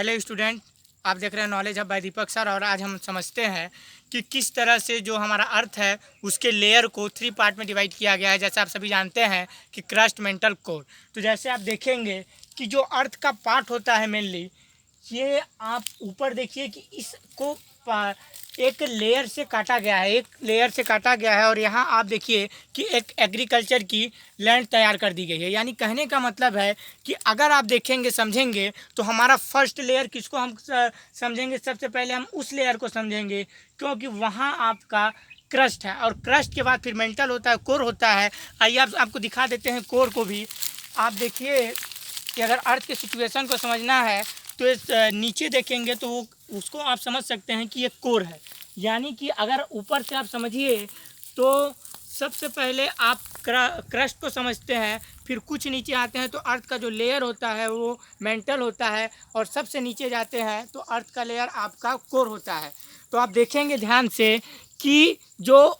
Hello student, आप देख रहे हैं नॉलेज हब बाय दीपक सर। और आज हम समझते हैं कि किस तरह से जो हमारा अर्थ है उसके लेयर को 3 पार्ट में डिवाइड किया गया है। जैसे आप सभी जानते हैं कि क्रस्ट, मेंटल, कोर। तो जैसे आप देखेंगे कि जो अर्थ का पार्ट होता है मेनली, ये आप ऊपर देखिए कि इसको एक लेयर से काटा गया है, एक लेयर से काटा गया है। और यहाँ आप देखिए कि एक एग्रीकल्चर की लैंड तैयार कर दी गई है। यानी कहने का मतलब है कि अगर आप देखेंगे, समझेंगे, तो हमारा फर्स्ट लेयर किसको हम समझेंगे? सबसे पहले हम उस लेयर को समझेंगे, क्योंकि वहाँ आपका क्रस्ट है। और क्रस्ट के बाद फिर मेंटल होता है, कोर होता है। आइए आपको दिखा देते हैं कोर को भी। आप देखिए कि अगर अर्थ के सिचुएशन को समझना है तो इस नीचे देखेंगे तो वो उसको आप समझ सकते हैं कि ये कोर है। यानी कि अगर ऊपर से आप समझिए तो सबसे पहले आप क्रस्ट को समझते हैं, फिर कुछ नीचे आते हैं तो अर्थ का जो लेयर होता है वो मेंटल होता है, और सबसे नीचे जाते हैं तो अर्थ का लेयर आपका कोर होता है। तो आप देखेंगे ध्यान से कि जो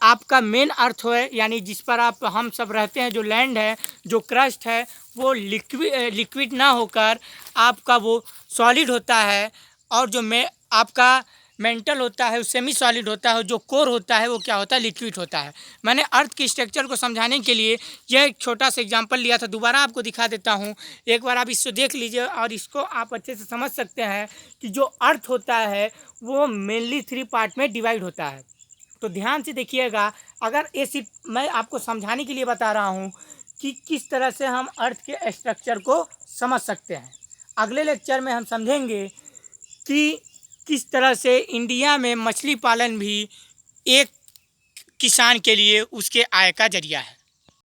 आपका मेन अर्थ है, यानी जिस पर हम सब रहते हैं, जो लैंड है, जो क्रस्ट है, वो लिक्विड ना होकर आपका वो सॉलिड होता है। और जो आपका मेंटल होता है वो सेमी सॉलिड होता है। जो कोर होता है वो क्या होता है? लिक्विड होता है। मैंने अर्थ के स्ट्रक्चर को समझाने के लिए यह एक छोटा सा एग्जांपल लिया था, दोबारा आपको दिखा देता हूँ। एक बार आप इसको देख लीजिए और इसको आप अच्छे से समझ सकते हैं कि जो अर्थ होता है वो मेनली 3 पार्ट में डिवाइड होता है। तो ध्यान से देखिएगा, अगर ये सिर्फ मैं आपको समझाने के लिए बता रहा हूँ कि किस तरह से हम अर्थ के स्ट्रक्चर को समझ सकते हैं। अगले लेक्चर में हम समझेंगे कि किस तरह से इंडिया में मछली पालन भी एक किसान के लिए उसके आय का जरिया है।